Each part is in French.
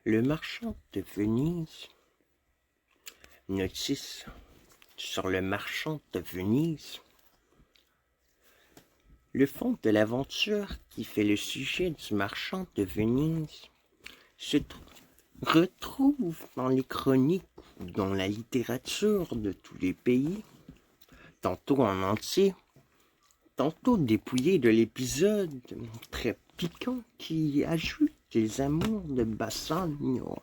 Le marchand de Venise. Notice sur le marchand de Venise. Le fond de l'aventure qui fait le sujet du marchand de Venise se retrouve dans les chroniques ou dans la littérature de tous les pays, tantôt en entier, tantôt dépouillé de l'épisode très piquant qui ajoute les amours de Bassanio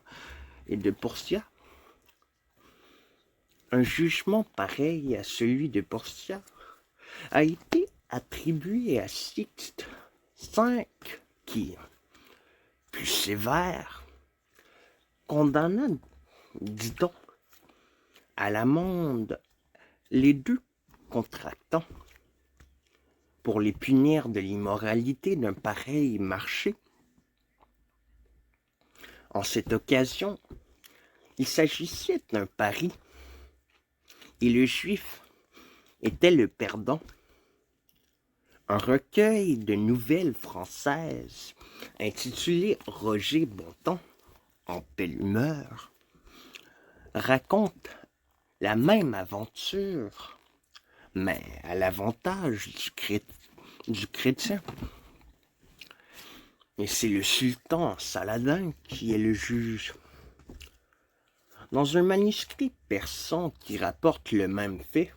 et de Portia. Un jugement pareil à celui de Portia a été attribué à Sixte V qui, plus sévère, condamna, dit-on, à l'amende les deux contractants pour les punir de l'immoralité d'un pareil marché. En cette occasion, il s'agissait d'un pari, et le juif était le perdant. Un recueil de nouvelles françaises intitulé Roger Bontemps, en belle humeur, raconte la même aventure, mais à l'avantage du chrétien. Et c'est le sultan Saladin qui est le juge. Dans un manuscrit persan qui rapporte le même fait,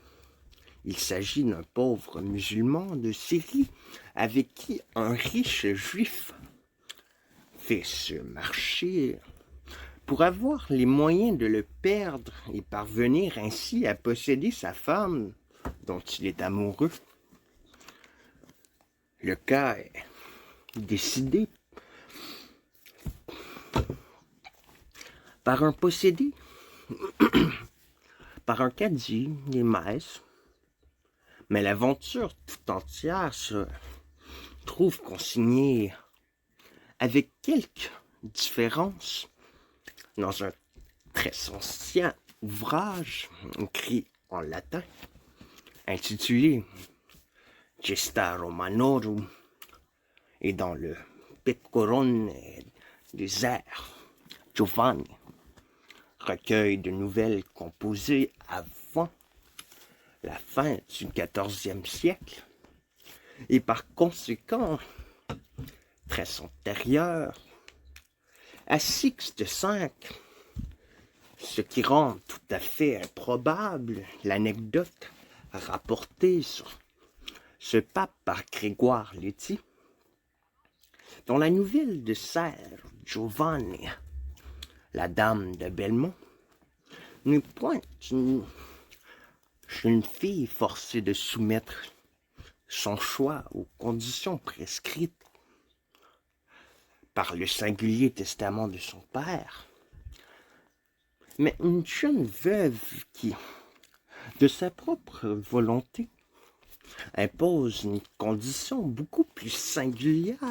il s'agit d'un pauvre musulman de Syrie avec qui un riche juif fait ce marché pour avoir les moyens de le perdre et parvenir ainsi à posséder sa femme dont il est amoureux. Le cas est décidé par un possédé, par un cadi, des messes, mais l'aventure tout entière se trouve consignée avec quelques différences dans un très ancien ouvrage écrit en latin intitulé Gesta Romanorum et dans le Pecorone des airs Giovanni, recueil de nouvelles composées avant la fin du XIVe siècle et par conséquent très antérieur à Sixte V, ce qui rend tout à fait improbable l'anecdote rapportée sur ce pape par Grégoire Leti, dont la nouvelle de Ser Giovanni, la dame de Belmont, n'est point une jeune fille forcée de soumettre son choix aux conditions prescrites par le singulier testament de son père, mais une jeune veuve qui, de sa propre volonté, impose une condition beaucoup plus singulière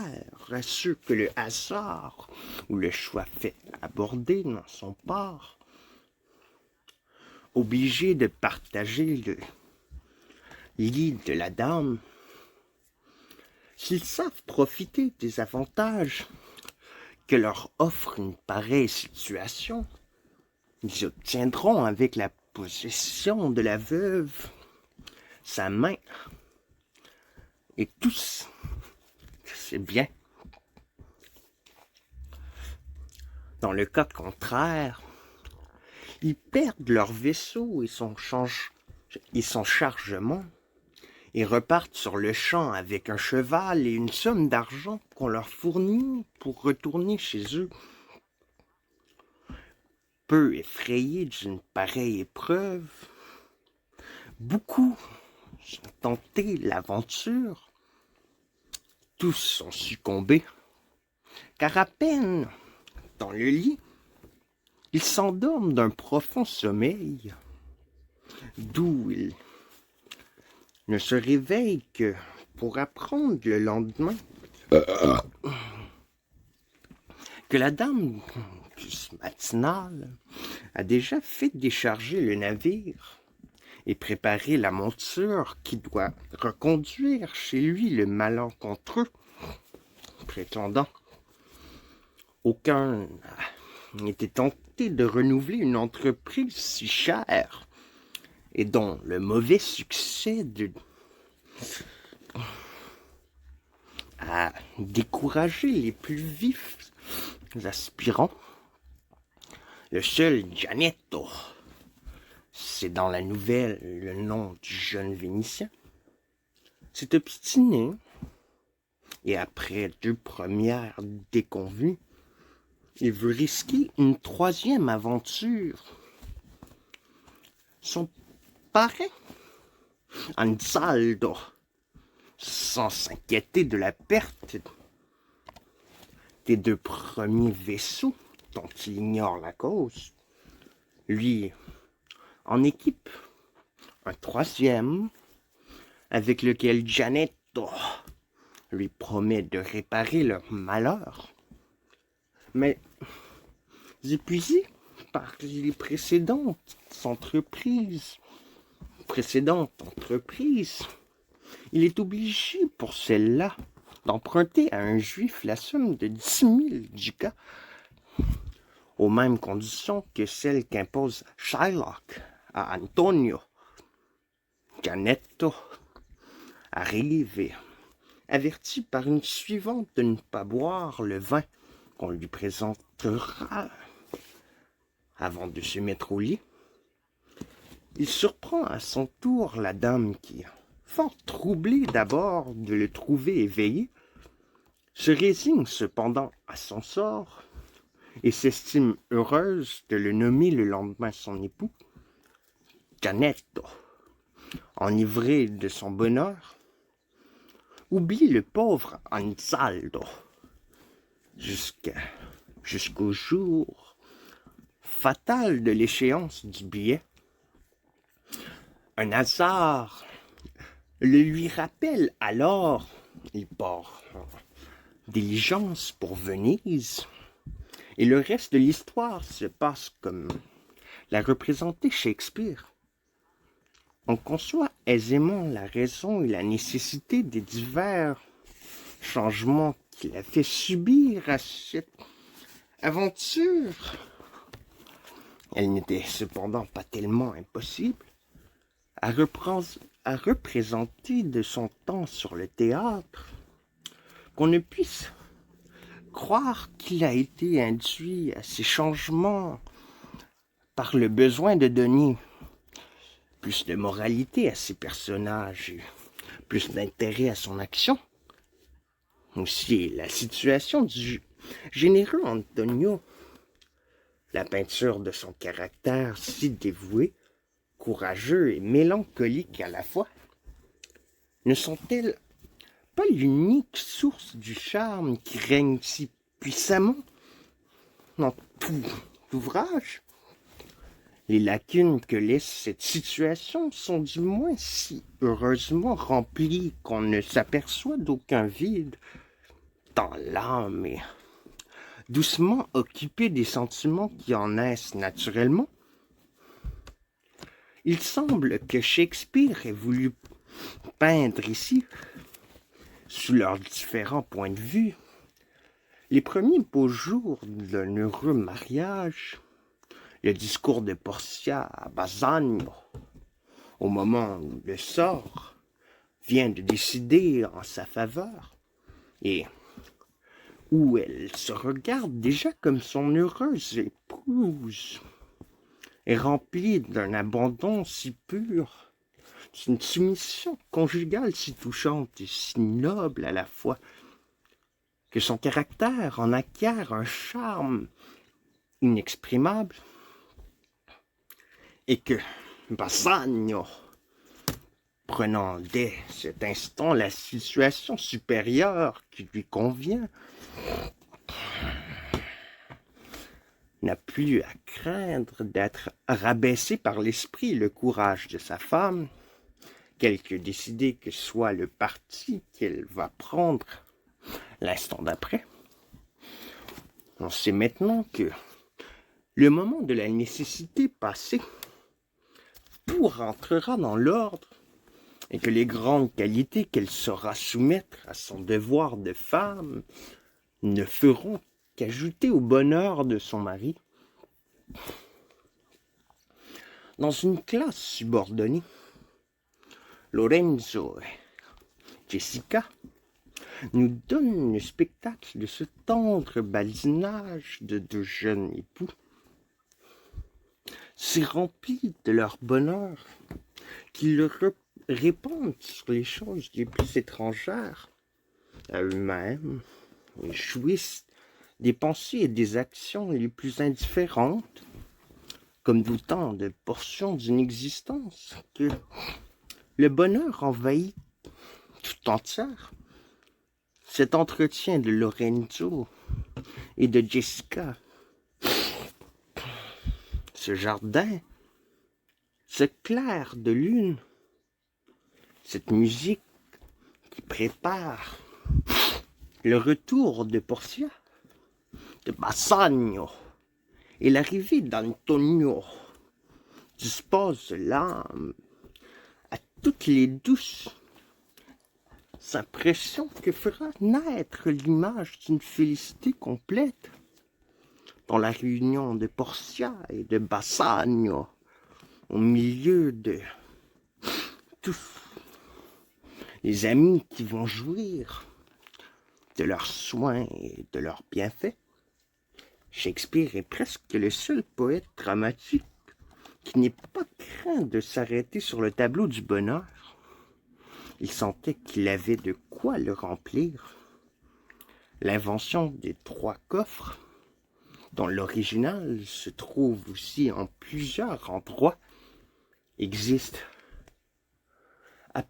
à ceux que le hasard ou le choix fait aborder dans son port, obligé de partager le lit de la dame. S'ils savent profiter des avantages que leur offre une pareille situation, ils obtiendront avec la possession de la veuve sa main et tous, c'est bien. Dans le cas contraire, ils perdent leur vaisseau et son chargement et repartent sur le champ avec un cheval et une somme d'argent qu'on leur fournit pour retourner chez eux. Peu effrayés d'une pareille épreuve, beaucoup ont tenté l'aventure, tous ont succombé, car à peine dans le lit, ils s'endorment d'un profond sommeil, d'où ils ne se réveillent que pour apprendre le lendemain que la dame matinale a déjà fait décharger le navire et préparé la monture qui doit reconduire chez lui le malencontreux prétendant. Aucun n'a était tenté de renouveler une entreprise si chère et dont le mauvais succès a découragé les plus vifs aspirants. Le seul Gianetto, c'est dans la nouvelle le nom du jeune Vénitien, s'est obstiné et après 2 premières déconvenues, il veut risquer une 3e aventure. Son parrain, Ansaldo, sans s'inquiéter de la perte des 2 premiers vaisseaux dont il ignore la cause, lui en équipe un 3e avec lequel Gianetto lui promet de réparer leur malheur. Mais épuisé par les précédentes entreprises, il est obligé pour celle-là d'emprunter à un juif la somme de 10 000 ducats, aux mêmes conditions que celles qu'impose Shylock à Antonio. Gianetto arrive et, averti par une suivante de ne pas boire le vin qu'on lui présentera avant de se mettre au lit, il surprend à son tour la dame qui, fort troublée d'abord de le trouver éveillé, se résigne cependant à son sort et s'estime heureuse de le nommer le lendemain son époux. Gianetto, enivré de son bonheur, oublie le pauvre Ansaldo jusqu'au jour fatal de l'échéance du billet. Un hasard le lui rappelle alors. Il part diligence pour Venise et le reste de l'histoire se passe comme l'a représenté Shakespeare. On conçoit aisément la raison et la nécessité des divers changements qu'il a fait subir à cette aventure. Elle n'était cependant pas tellement impossible à représenter de son temps sur le théâtre qu'on ne puisse croire qu'il a été induit à ces changements par le besoin de donner plus de moralité à ses personnages et plus d'intérêt à son action. Aussi, la situation du généreux Antonio, la peinture de son caractère si dévoué, courageux et mélancolique à la fois, ne sont-elles pas l'unique source du charme qui règne si puissamment dans tout l'ouvrage? Les lacunes que laisse cette situation sont du moins si heureusement remplies qu'on ne s'aperçoit d'aucun vide, tant l'âme est doucement occupée des sentiments qui en naissent naturellement. Il semble que Shakespeare ait voulu peindre ici, sous leurs différents points de vue, les premiers beaux jours d'un heureux mariage, le discours de Portia à Bassano, au moment où le sort vient de décider en sa faveur, et où elle se regarde déjà comme son heureuse épouse, est remplie d'un abandon si pur, d'une soumission conjugale si touchante et si noble à la fois, que son caractère en acquiert un charme inexprimable, et que Bassanio, prenant dès cet instant la situation supérieure qui lui convient, n'a plus à craindre d'être rabaissé par l'esprit et le courage de sa femme, quelque décidé que soit le parti qu'elle va prendre l'instant d'après. On sait maintenant que le moment de la nécessité passée, tout rentrera dans l'ordre et que les grandes qualités qu'elle saura soumettre à son devoir de femme ne feront qu'ajouter au bonheur de son mari. Dans une classe subordonnée, Lorenzo et Jessica nous donnent le spectacle de ce tendre badinage de deux jeunes époux. Si remplis de leur bonheur qu'ils le répandent sur les choses les plus étrangères à eux-mêmes et jouissent des pensées et des actions les plus indifférentes, comme d'autant de portions d'une existence que le bonheur envahit tout entière. Cet entretien de Lorenzo et de Jessica, ce jardin, ce clair de lune, cette musique qui prépare le retour de Portia, de Bassanio et l'arrivée d'Antonio dispose l'âme à toutes les douces impressions que fera naître l'image d'une félicité complète dans la réunion de Portia et de Bassanio au milieu de tous les amis qui vont jouir de leurs soins et de leurs bienfaits. Shakespeare est presque le seul poète dramatique qui n'ait pas craint de s'arrêter sur le tableau du bonheur. Il sentait qu'il avait de quoi le remplir. L'invention des 3 coffres, dont l'original se trouve aussi en plusieurs endroits, existe à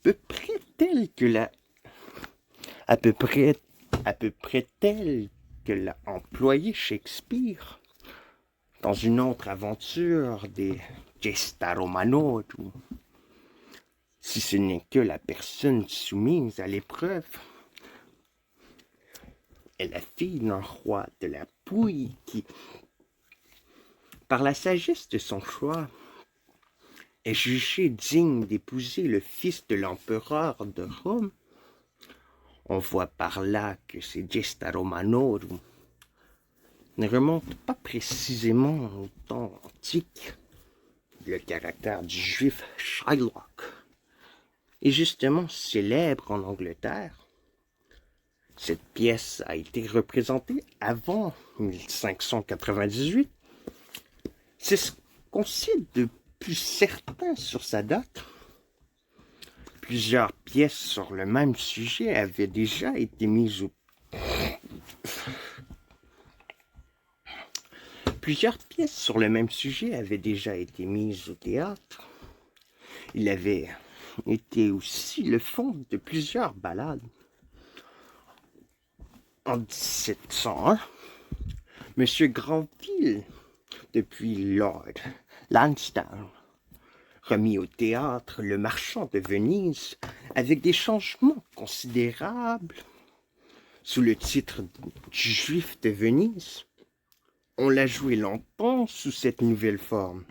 peu près tel que l'a employé Shakespeare dans une autre aventure des Gesta Romano, si ce n'est que la personne soumise à l'épreuve est la fille d'un roi de la Pouille qui, par la sagesse de son choix, est jugée digne d'épouser le fils de l'empereur de Rome. On voit par là que ces Gesta Romano ne remontent pas précisément au temps antique. Le caractère du juif Shylock est justement célèbre en Angleterre. Cette pièce a été représentée avant 1598. C'est ce qu'on sait de plus certain sur sa date. Plusieurs pièces sur le même sujet avaient déjà été mises au théâtre. Il avait été aussi le fond de plusieurs ballades. En 1701, M. Granville, depuis Lord Lansdowne, remis au théâtre Le Marchand de Venise avec des changements considérables sous le titre du Juif de Venise. On l'a joué longtemps sous cette nouvelle forme.